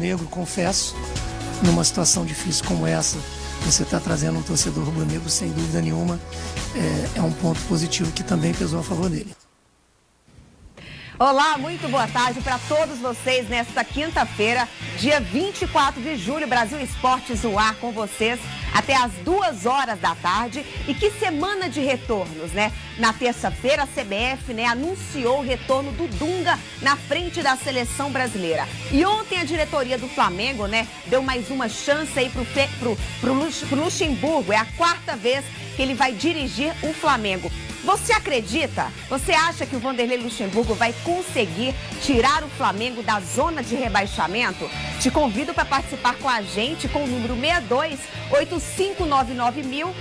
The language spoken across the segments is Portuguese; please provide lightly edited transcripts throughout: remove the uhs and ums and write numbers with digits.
rubro-negro, confesso, numa situação difícil como essa, você está trazendo um torcedor rubro-negro, sem dúvida nenhuma, é um ponto positivo que também pesou a favor dele. Olá, muito boa tarde para todos vocês nesta quinta-feira, dia 24 de julho, Brasil Esportes no ar com vocês até às 2 horas da tarde. E que semana de retornos, né? Na terça-feira, a CBF, né, anunciou o retorno do Dunga na frente da seleção brasileira. E ontem a diretoria do Flamengo, né, deu mais uma chance aí pro Luxemburgo. É a 4ª vez que ele vai dirigir o Flamengo. Você acredita? Você acha que o Vanderlei Luxemburgo vai conseguir tirar o Flamengo da zona de rebaixamento? Te convido para participar com a gente com o número 62-8599-1000,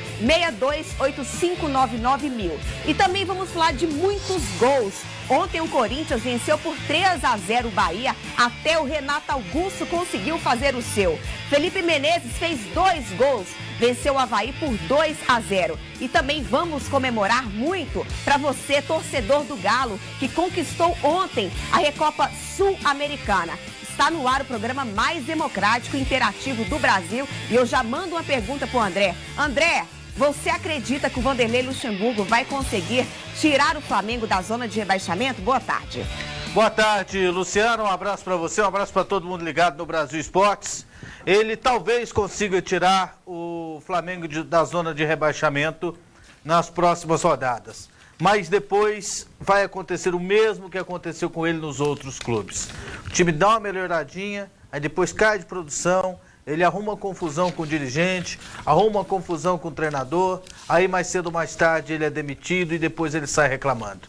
62-8599-1000. E também vamos falar de muitos gols. Ontem o Corinthians venceu por 3-0 o Bahia, até o Renato Augusto conseguiu fazer o seu. Felipe Menezes fez 2 gols, venceu o Avaí por 2-0. E também vamos comemorar muito para você, torcedor do Galo, que conquistou ontem a Recopa Sul-Americana. Está no ar o programa mais democrático e interativo do Brasil. E eu já mando uma pergunta para o André. André, você acredita que o Vanderlei Luxemburgo vai conseguir tirar o Flamengo da zona de rebaixamento? Boa tarde. Boa tarde, Luciano. Um abraço para você, um abraço para todo mundo ligado no Brasil Esportes. Ele talvez consiga tirar o Flamengo da zona de rebaixamento nas próximas rodadas. Mas depois vai acontecer o mesmo que aconteceu com ele nos outros clubes. O time dá uma melhoradinha, aí depois cai de produção, ele arruma confusão com o dirigente, arruma confusão com o treinador, aí mais cedo ou mais tarde ele é demitido e depois ele sai reclamando.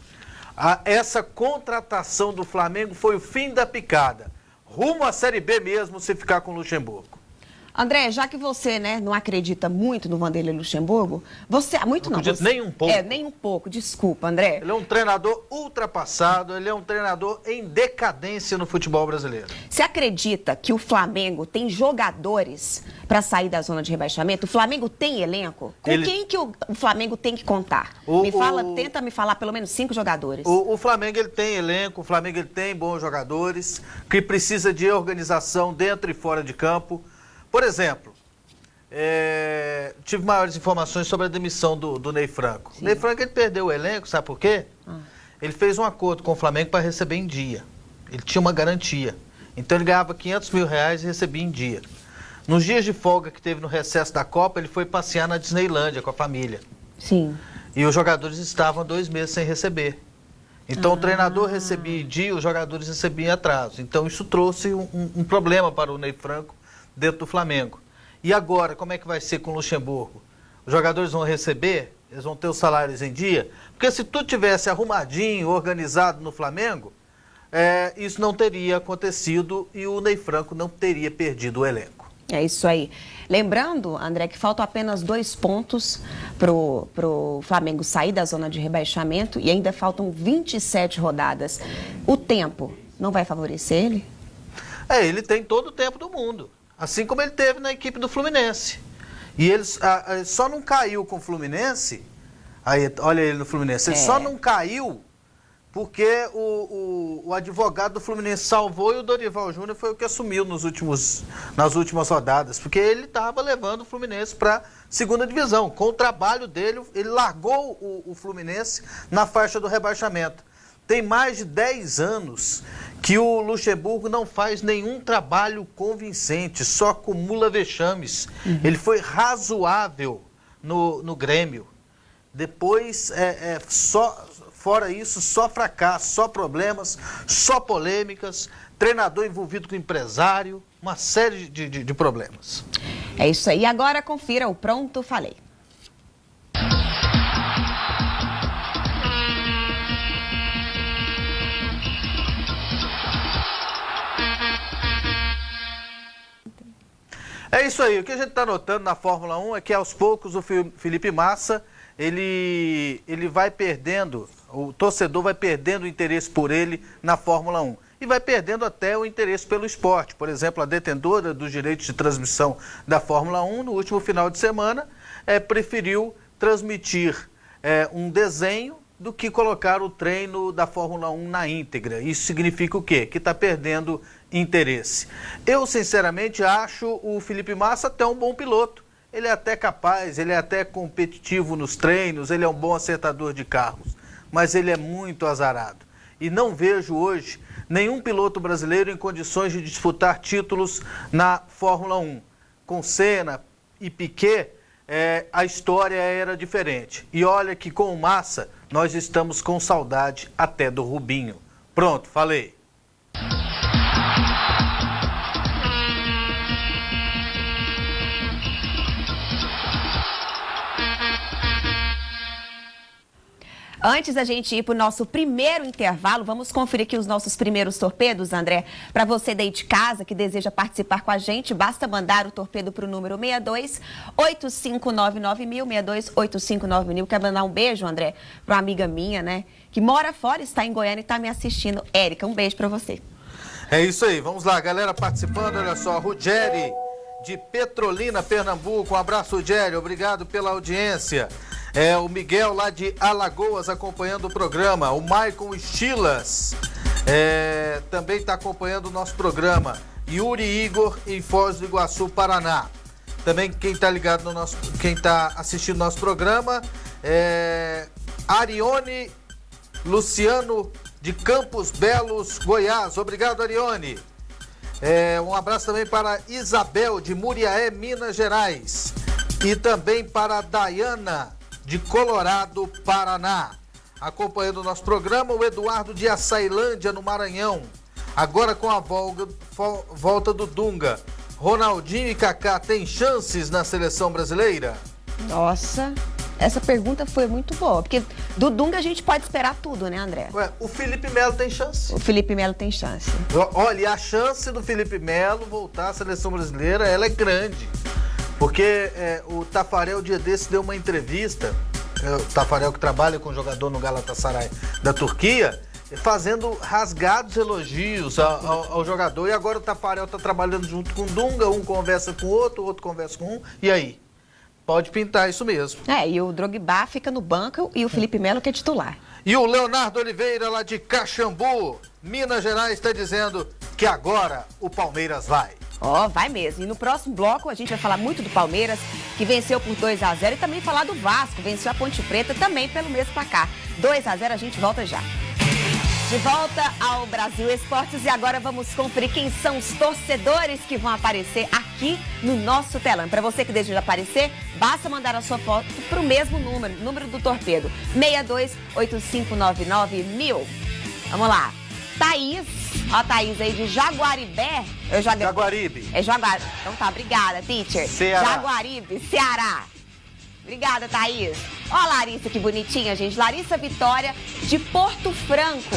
Essa contratação do Flamengo foi o fim da picada. Rumo à Série B mesmo se ficar com o Luxemburgo. André, já que você, né, não acredita muito no Vanderlei Luxemburgo, você... Muito não acredito nem um pouco. Nem um pouco, desculpa, André. Ele é um treinador ultrapassado, ele é um treinador em decadência no futebol brasileiro. Você acredita que o Flamengo tem jogadores para sair da zona de rebaixamento? O Flamengo tem elenco? Com quem que o Flamengo tem que contar? Tenta me falar pelo menos 5 jogadores. O Flamengo ele tem elenco, o Flamengo ele tem bons jogadores, que precisa de organização dentro e fora de campo. Por exemplo, tive maiores informações sobre a demissão do Ney Franco. Sim. O Ney Franco ele perdeu o elenco, sabe por quê? Ele fez um acordo com o Flamengo para receber em dia. Ele tinha uma garantia. Então ele ganhava R$500 mil e recebia em dia. Nos dias de folga que teve no recesso da Copa, ele foi passear na Disneylândia com a família. Sim. E os jogadores estavam 2 meses sem receber. Então o treinador recebia em dia, os jogadores recebiam em atraso. Então isso trouxe um problema para o Ney Franco dentro do Flamengo. E agora, como é que vai ser com o Luxemburgo? Os jogadores vão receber? Eles vão ter os salários em dia? Porque se tudo tivesse arrumadinho, organizado no Flamengo, isso não teria acontecido e o Ney Franco não teria perdido o elenco. É isso aí. Lembrando, André, que faltam apenas 2 pontos pro Flamengo sair da zona de rebaixamento e ainda faltam 27 rodadas. O tempo não vai favorecer ele? Ele tem todo o tempo do mundo. Assim como ele teve na equipe do Fluminense. E ele só não caiu com o Fluminense, aí, olha ele no Fluminense, ele só não caiu porque o advogado do Fluminense salvou e o Dorival Júnior foi o que assumiu nas últimas rodadas, porque ele estava levando o Fluminense para a 2ª divisão. Com o trabalho dele, ele largou o Fluminense na faixa do rebaixamento. Tem mais de 10 anos que o Luxemburgo não faz nenhum trabalho convincente, só acumula vexames. Ele foi razoável no Grêmio. Depois, fora isso, só fracasso, só problemas, só polêmicas, treinador envolvido com empresário, uma série de problemas. É isso aí. Agora confira o Pronto Falei. É isso aí, o que a gente está notando na Fórmula 1 é que aos poucos o Felipe Massa, ele vai perdendo, o torcedor vai perdendo o interesse por ele na Fórmula 1. E vai perdendo até o interesse pelo esporte. Por exemplo, a detentora dos direitos de transmissão da Fórmula 1, no último final de semana, preferiu transmitir um desenho do que colocar o treino da Fórmula 1 na íntegra. Isso significa o quê? Que está perdendo interesse. Eu, sinceramente, acho o Felipe Massa até um bom piloto. Ele é até capaz, ele é até competitivo nos treinos, ele é um bom acertador de carros, mas ele é muito azarado. E não vejo hoje nenhum piloto brasileiro em condições de disputar títulos na Fórmula 1. Com Senna e Piquet, a história era diferente. E olha que com o Massa, nós estamos com saudade até do Rubinho. Pronto, falei. Antes da gente ir para o nosso primeiro intervalo, vamos conferir aqui os nossos primeiros torpedos, André. Para você daí de casa que deseja participar com a gente, basta mandar o torpedo para o número 62-8599-1000, 62-8599-1000. Quer mandar um beijo, André, para uma amiga minha, né, que mora fora, está em Goiânia e está me assistindo. Érica, um beijo para você. É isso aí, vamos lá, galera participando, olha só, Rugério de Petrolina, Pernambuco, um abraço, Rugério, obrigado pela audiência. O Miguel lá de Alagoas acompanhando o programa. O Maicon Estilas também está acompanhando o nosso programa. Yuri Igor em Foz do Iguaçu, Paraná. Também quem está ligado no nosso, quem está assistindo nosso programa Arione Luciano de Campos Belos, Goiás. Obrigado, Arione. Um abraço também para Isabel de Muriaé, Minas Gerais. E também para a Dayana de Colorado, Paraná. Acompanhando o nosso programa, o Eduardo de Açailândia, no Maranhão. Agora com a volta do Dunga. Ronaldinho e Kaká têm chances na seleção brasileira? Nossa, essa pergunta foi muito boa, porque do Dunga a gente pode esperar tudo, né, André? O Felipe Melo tem chance. O Felipe Melo tem chance. Olha, a chance do Felipe Melo voltar à seleção brasileira, ela é grande. Porque o Tafarel, dia desse, deu uma entrevista, o Tafarel que trabalha com o jogador no Galatasaray da Turquia, fazendo rasgados elogios ao jogador. E agora o Tafarel está trabalhando junto com o Dunga, um conversa com o outro conversa com um. E aí? Pode pintar isso mesmo. E o Drogba fica no banco e o Felipe Melo que é titular. E o Leonardo Oliveira, lá de Caxambu, Minas Gerais, está dizendo que agora o Palmeiras vai. Vai mesmo. E no próximo bloco a gente vai falar muito do Palmeiras, que venceu por 2-0, e também falar do Vasco, venceu a Ponte Preta também pelo mesmo placar. 2-0, a gente volta já. De volta ao Brasil Esportes e agora vamos conferir quem são os torcedores que vão aparecer aqui no nosso telão. Para você que deseja aparecer, basta mandar a sua foto para o mesmo número do torpedo, 62-8599-1000. Vamos lá. Thaís, a Thaís aí de Jaguaribé. Jaguaribe. Jaguaribe. Então tá, obrigada, teacher. Ceará. Jaguaribe, Ceará. Obrigada, Thaís. Ó a Larissa, que bonitinha, gente. Larissa Vitória, de Porto Franco.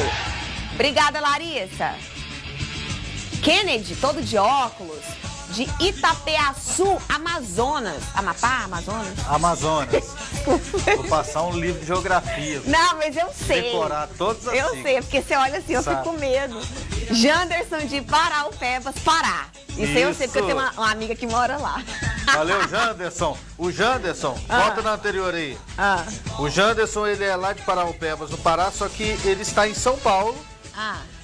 Obrigada, Larissa. Kennedy, todo de óculos, de Itapeaçu, Amazonas. Amapá, Amazonas? Amazonas. Vou passar um livro de geografia. Não, mas eu sei. Decorar todos assim. Eu sei, porque você olha assim, eu fico com medo. Janderson de Paraupebas, Pará. Isso eu sei, porque eu tenho uma amiga que mora lá. Valeu, Janderson. O Janderson, volta na anterior aí. O Janderson, ele é lá de Paraupebas, no Pará, só que ele está em São Paulo.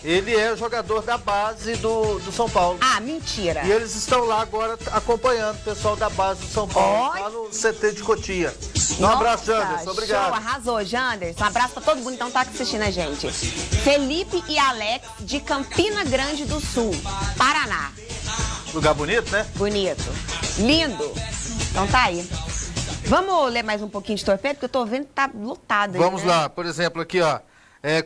Ele é o jogador da base do São Paulo. Mentira. E eles estão lá agora acompanhando o pessoal da base do São Paulo, lá no CT de Cotia. Um abraço, Janderson. Obrigado. Show, arrasou, Janderson. Um abraço pra todo mundo então tá assistindo a gente. Felipe e Alex, de Campina Grande do Sul, Paraná. Lugar bonito, né? Bonito. Lindo. Então tá aí. Vamos ler mais um pouquinho de torpedo, porque eu tô vendo que tá lotado aí, Vamos lá, por exemplo, aqui, ó.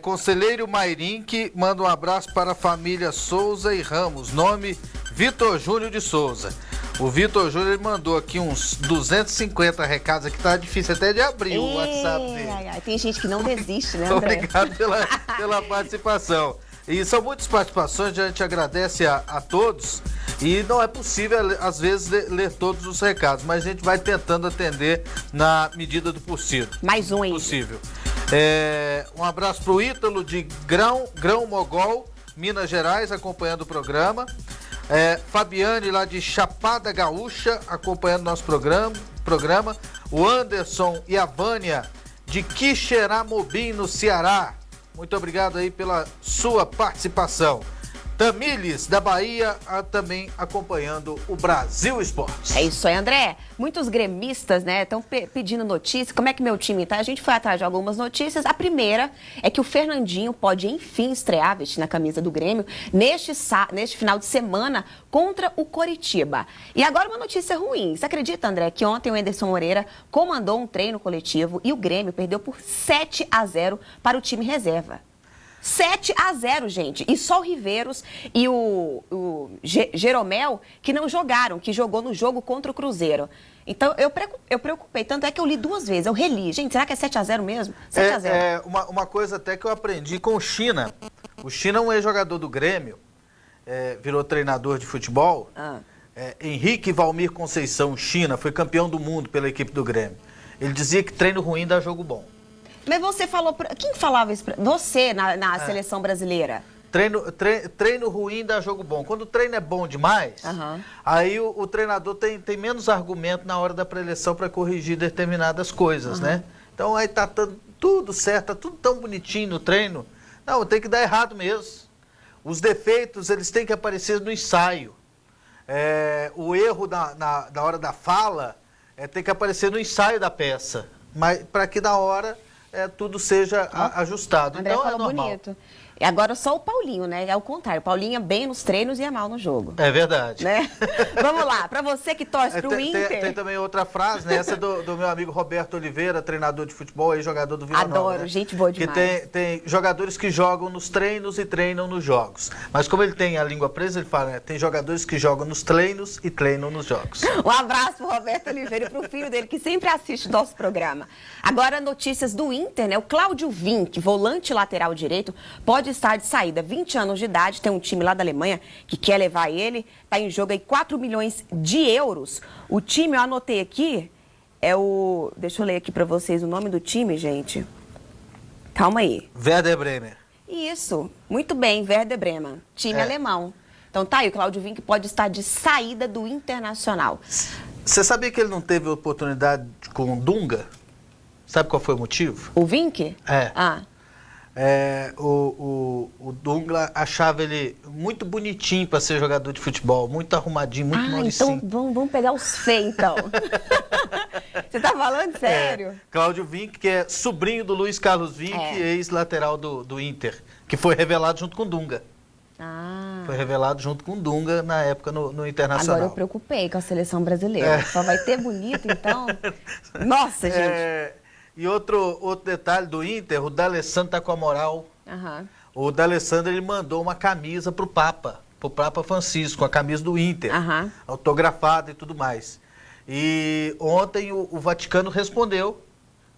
Conselheiro Mairinque manda um abraço para a família Souza e Ramos. Nome Vitor Júnior de Souza. O Vitor Júnior mandou aqui uns 250 recados aqui, tá difícil até de abrir o WhatsApp dele. Tem gente que não desiste, né, André? Obrigado pela participação. E são muitas participações, a gente agradece a todos. E não é possível, às vezes, ler todos os recados, mas a gente vai tentando atender na medida do possível. Mais um aí. Possível. Um abraço para o Ítalo de Grão Mogol, Minas Gerais, acompanhando o programa. Fabiane, lá de Chapada Gaúcha, acompanhando nosso programa. O Anderson e a Vânia, de Quixeramobim, no Ceará. Muito obrigado aí pela sua participação. Tamires, da Bahia, também acompanhando o Brasil Esportes. É isso aí, André. Muitos gremistas, né, estão pedindo notícias. Como é que meu time tá? A gente foi atrás de algumas notícias. A primeira é que o Fernandinho pode, enfim, estrear, vestindo a camisa do Grêmio, neste final de semana contra o Coritiba. E agora uma notícia ruim. Você acredita, André, que ontem o Anderson Moreira comandou um treino coletivo e o Grêmio perdeu por 7-0 para o time reserva? 7-0, gente. E só o Riveiros e o Jeromel que não jogaram, que jogou no jogo contra o Cruzeiro. Então, eu preocupei. Tanto é que eu li 2 vezes. Eu reli. Gente, será que é 7-0 mesmo? 7-0. Uma coisa até que eu aprendi com o China. O China é um ex-jogador do Grêmio, virou treinador de futebol. Henrique Valmir Conceição, China, foi campeão do mundo pela equipe do Grêmio. Ele dizia que treino ruim dá jogo bom. Mas você falou... Quem falava isso? Você, na seleção brasileira? Treino ruim dá jogo bom. Quando o treino é bom demais, aí o treinador tem menos argumento na hora da preleção para corrigir determinadas coisas, né? Então aí tá tudo certo, tá tudo tão bonitinho no treino. Não, tem que dar errado mesmo. Os defeitos, eles têm que aparecer no ensaio. O erro na hora da fala tem que aparecer no ensaio da peça. Mas para que na hora... tudo seja ajustado. André, então falou é normal. Bonito. E agora só o Paulinho, né? É o contrário. O Paulinho é bem nos treinos e é mal no jogo. É verdade. Né? Vamos lá, para você que torce pro Inter... Tem também outra frase, né? Essa é do meu amigo Roberto Oliveira, treinador de futebol, jogador do Vila Nova. Adoro, né? Gente boa demais. Que tem jogadores que jogam nos treinos e treinam nos jogos. Mas como ele tem a língua presa, ele fala, né? Tem jogadores que jogam nos treinos e treinam nos jogos. Um abraço pro Roberto Oliveira e pro filho dele, que sempre assiste o nosso programa. Agora, notícias do Inter, né? O Cláudio Vinck, volante lateral direito, pode estar de saída. 20 anos de idade, tem um time lá da Alemanha que quer levar ele. Está em jogo aí 4 milhões de euros. O time, eu anotei aqui, é o... Deixa eu ler aqui para vocês o nome do time, gente. Calma aí. Werder Bremen. Isso, muito bem, Werder Bremen, time alemão. Então tá aí, o Cláudio Vinck pode estar de saída do Internacional. Você sabia que ele não teve oportunidade com o Dunga? Sabe qual foi o motivo? O Vinck? O Dunga achava ele muito bonitinho para ser jogador de futebol, muito arrumadinho, muito mauricinho. Então vamos pegar os feios, então. Você tá falando sério? Cláudio Vinck, que é sobrinho do Luiz Carlos Vinck, ex-lateral do Inter, que foi revelado junto com o Dunga. Foi revelado junto com o Dunga na época no Internacional. Agora eu preocupei com a seleção brasileira. Só vai ter bonito, então? Nossa, gente. E outro detalhe do Inter, o D'Alessandro tá com a moral. O D'Alessandro, ele mandou uma camisa pro Papa Francisco, a camisa do Inter, autografada e tudo mais. E ontem o Vaticano respondeu,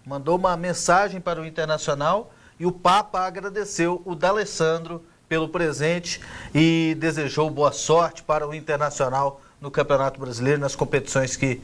mandou uma mensagem para o Internacional e o Papa agradeceu o D'Alessandro pelo presente e desejou boa sorte para o Internacional no Campeonato Brasileiro, nas competições que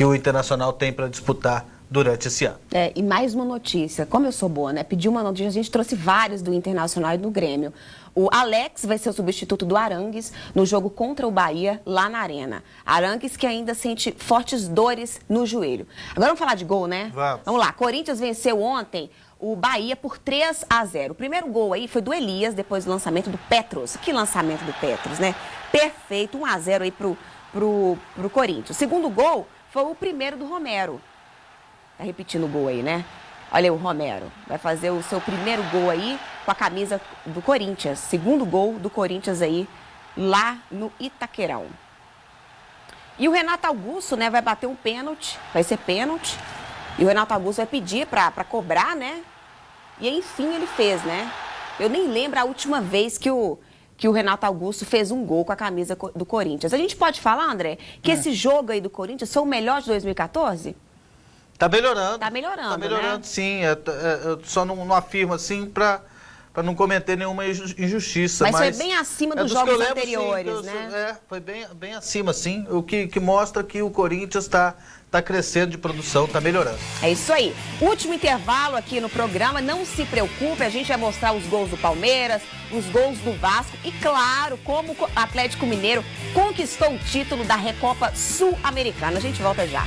o Internacional tem para disputar durante esse ano. E mais uma notícia, como eu sou boa, né? Pedi uma notícia, a gente trouxe várias do Internacional e do Grêmio. O Alex vai ser o substituto do Arangues no jogo contra o Bahia, lá na Arena. Arangues que ainda sente fortes dores no joelho. Agora vamos falar de gol, né? Vamos lá, Corinthians venceu ontem o Bahia por 3-0. O primeiro gol aí foi do Elias, depois do lançamento do Petros. Que lançamento do Petros, né? Perfeito, 1-0 aí pro Corinthians. O segundo gol foi o primeiro do Romero. Tá repetindo o gol aí, né? Olha aí o Romero. Vai fazer o seu primeiro gol aí com a camisa do Corinthians. Segundo gol do Corinthians aí, lá no Itaquerão. E o Renato Augusto, né, vai bater um pênalti. Vai ser pênalti. E o Renato Augusto vai pedir pra cobrar, né? E enfim ele fez, né? Eu nem lembro a última vez que o Renato Augusto fez um gol com a camisa do Corinthians. A gente pode falar, André, que esse jogo aí do Corinthians foi o melhor de 2014? Tá melhorando. Tá melhorando, Tá melhorando, né? Sim. Eu só não afirmo assim para não cometer nenhuma injustiça. Mas foi bem acima dos jogos anteriores, sim, né? Foi bem acima, sim. O que mostra que o Corinthians está crescendo de produção, está melhorando. É isso aí. Último intervalo aqui no programa. Não se preocupe, a gente vai mostrar os gols do Palmeiras, os gols do Vasco e, claro, como o Atlético Mineiro conquistou o título da Recopa Sul-Americana. A gente volta já.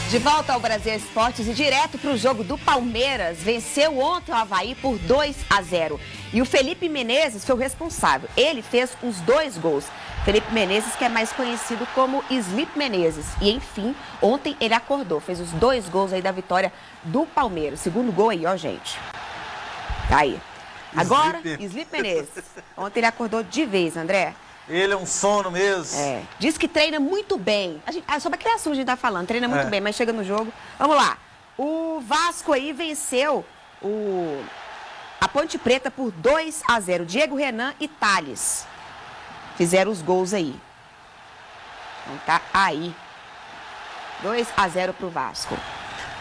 De volta ao Brasil Esportes e direto para o jogo do Palmeiras. Venceu ontem o Avaí por 2-0. E o Felipe Menezes foi o responsável. Ele fez os 2 gols. Felipe Menezes, que é mais conhecido como Slip Menezes. E, enfim, ontem ele acordou. Fez os 2 gols aí da vitória do Palmeiras. Segundo gol aí, ó, gente. Tá aí. Agora, Slip Menezes. Ontem ele acordou de vez, André. Ele é um sono mesmo. É. Diz que treina muito bem. Sobre a criação a gente tá falando. Treina muito bem, mas chega no jogo. Vamos lá. O Vasco aí venceu a Ponte Preta por 2-0. Diego Renan e Thales fizeram os gols aí. Então tá aí. 2-0 pro Vasco.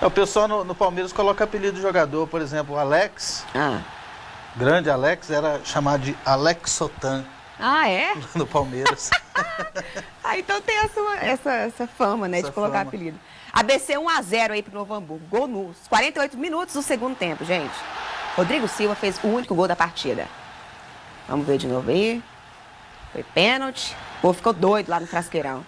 O pessoal no Palmeiras coloca apelido de jogador. Por exemplo, o Alex. Grande Alex era chamado de Alex Sotan. Ah, é? No Palmeiras. Então tem essa fama, né, de colocar apelido. ABC 1-0 aí pro Novo Hamburgo. Gol nos 48 minutos do segundo tempo, gente. Rodrigo Silva fez o único gol da partida. Vamos ver de novo aí. Foi pênalti. O povo ficou doido lá no Frasqueirão.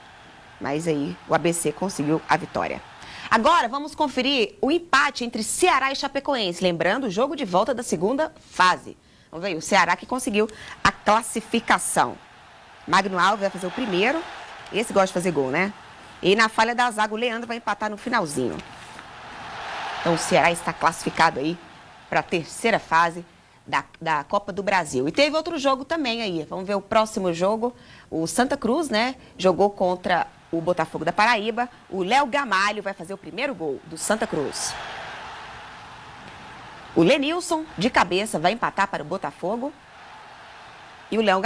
Mas aí o ABC conseguiu a vitória. Agora vamos conferir o empate entre Ceará e Chapecoense. Lembrando, o jogo de volta da segunda fase. Vamos ver, o Ceará que conseguiu a classificação. Magno Alves vai fazer o primeiro. Esse gosta de fazer gol, né? E na falha da zaga, o Leandro vai empatar no finalzinho. Então o Ceará está classificado aí para a terceira fase da Copa do Brasil. E teve outro jogo também aí. Vamos ver o próximo jogo. O Santa Cruz, né? Jogou contra o Botafogo da Paraíba. O Léo Gamalho vai fazer o primeiro gol do Santa Cruz. O Lenilson, de cabeça, vai empatar para o Botafogo. E o Léo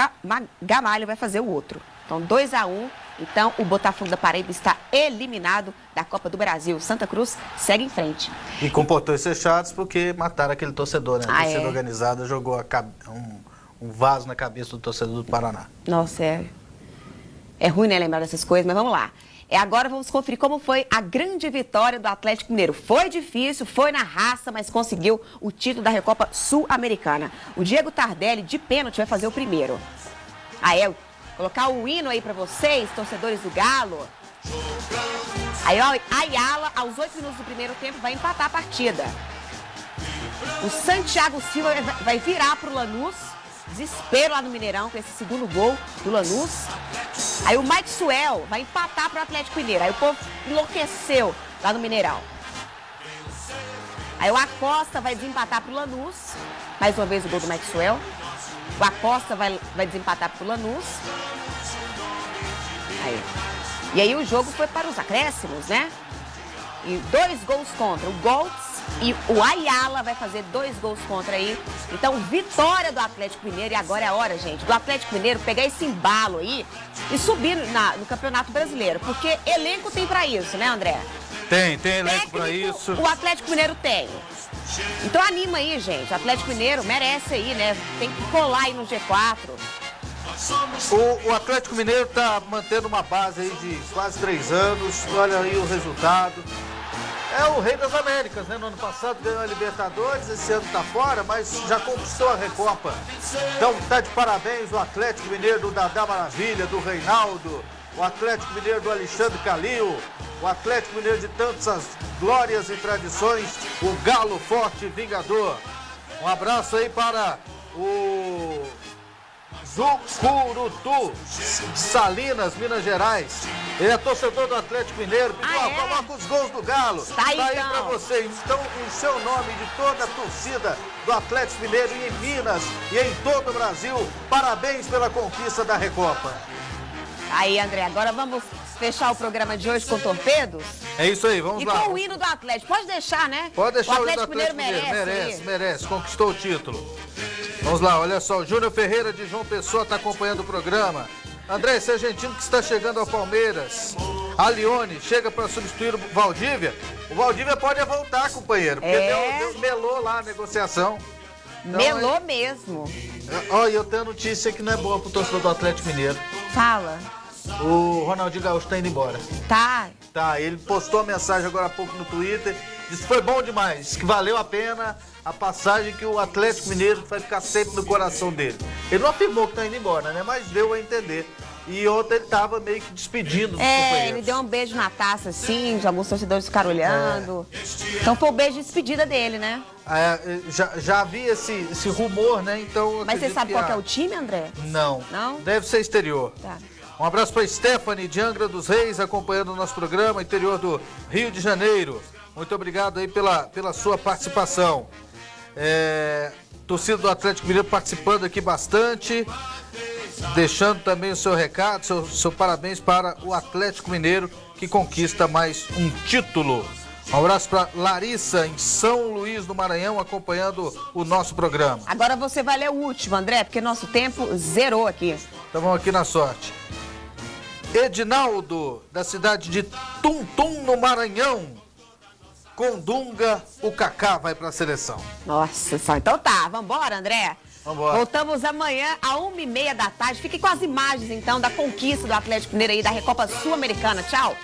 Gamalho vai fazer o outro. Então, 2-1. Então, o Botafogo da Paraíba está eliminado da Copa do Brasil. Santa Cruz segue em frente. E com portões fechados porque mataram aquele torcedor, né? A torcida organizada jogou um vaso na cabeça do torcedor do Paraná. Nossa, é ruim, né, lembrar dessas coisas, mas vamos lá. Agora vamos conferir como foi a grande vitória do Atlético Mineiro. Foi difícil, foi na raça, mas conseguiu o título da Recopa Sul-Americana. O Diego Tardelli, de pênalti, vai fazer o primeiro. Colocar o hino aí pra vocês, torcedores do Galo. Aí, ó, Ayala, aos 8 minutos do primeiro tempo, vai empatar a partida. O Santiago Silva vai virar pro Lanús. Desespero lá no Mineirão com esse segundo gol do Lanús. Aí o Maxwell vai empatar para o Atlético Mineiro. Aí o povo enlouqueceu lá no Mineirão. Aí o Acosta vai desempatar para o Lanús. Mais uma vez o gol do Maxwell. O Acosta vai desempatar para o Lanús. E aí o jogo foi para os acréscimos, né? E 2 gols contra. O Goltz e o Ayala vai fazer 2 gols contra aí. Então, vitória do Atlético Mineiro. E agora é a hora, gente, do Atlético Mineiro pegar esse embalo aí e subir no Campeonato Brasileiro. Porque elenco tem pra isso, né, André? Tem elenco pra isso. O Atlético Mineiro tem. Então anima aí, gente. O Atlético Mineiro merece aí, né? Tem que colar aí no G4. O Atlético Mineiro tá mantendo uma base aí de quase 3 anos. Olha aí o resultado. É o Rei das Américas, né? No ano passado ganhou a Libertadores, esse ano tá fora, mas já conquistou a Recopa. Então tá de parabéns o Atlético Mineiro do Dadá Maravilha, do Reinaldo, o Atlético Mineiro do Alexandre Calil, o Atlético Mineiro de tantas glórias e tradições, o Galo Forte Vingador. Um abraço aí para o Zucurutu, Salinas, Minas Gerais. Ele é torcedor do Atlético Mineiro. Pediu, coloca os gols do Galo. Tá aí então pra vocês. Então, em seu nome, de toda a torcida do Atlético Mineiro e em Minas e em todo o Brasil, parabéns pela conquista da Recopa. Aí, André, agora vamos fechar o programa de hoje com torpedos? É isso aí, vamos lá. E com o hino do Atlético. Pode deixar, né? Pode deixar o Atlético Mineiro merece. Conquistou o título. Vamos lá, olha só, o Júnior Ferreira de João Pessoa está acompanhando o programa. André, esse argentino que está chegando ao Palmeiras. A Lione chega para substituir o Valdívia. O Valdívia pode voltar, companheiro, porque melou lá a negociação. Então, melou mesmo. Olha, eu tenho a notícia que não é boa pro torcedor do Atlético Mineiro. Fala. O Ronaldinho Gaúcho tá indo embora. Tá, ele postou a mensagem agora há pouco no Twitter. Disse que foi bom demais, disse que valeu a pena a passagem, que o Atlético Mineiro vai ficar sempre no coração dele. Ele não afirmou que tá indo embora, né? Mas deu a entender E ontem ele estava meio que despedindo dos companheiros. Ele deu um beijo na taça, assim, de alguns torcedores ficaram olhando. Então foi o beijo de despedida dele, né? Já havia esse rumor, né? Então, mas você sabe qual que é o time, André? Não. Não? Deve ser exterior. Tá. Um abraço para Stephanie de Angra dos Reis, acompanhando o nosso programa, interior do Rio de Janeiro. Muito obrigado aí pela sua participação. Torcida do Atlético Mineiro participando aqui bastante, deixando também o seu recado, seu parabéns para o Atlético Mineiro, que conquista mais um título. Um abraço para Larissa, em São Luís do Maranhão, acompanhando o nosso programa. Agora você vai ler o último, André, porque nosso tempo zerou aqui. Então vamos aqui na sorte. Edinaldo, da cidade de Tum-Tum, no Maranhão. Com Dunga, o Kaká vai para a seleção. Nossa, só então tá. Vambora, André? Vambora. Voltamos amanhã, às 1h30 da tarde. Fique com as imagens, então, da conquista do Atlético Mineiro aí, da Recopa Sul-Americana. Tchau.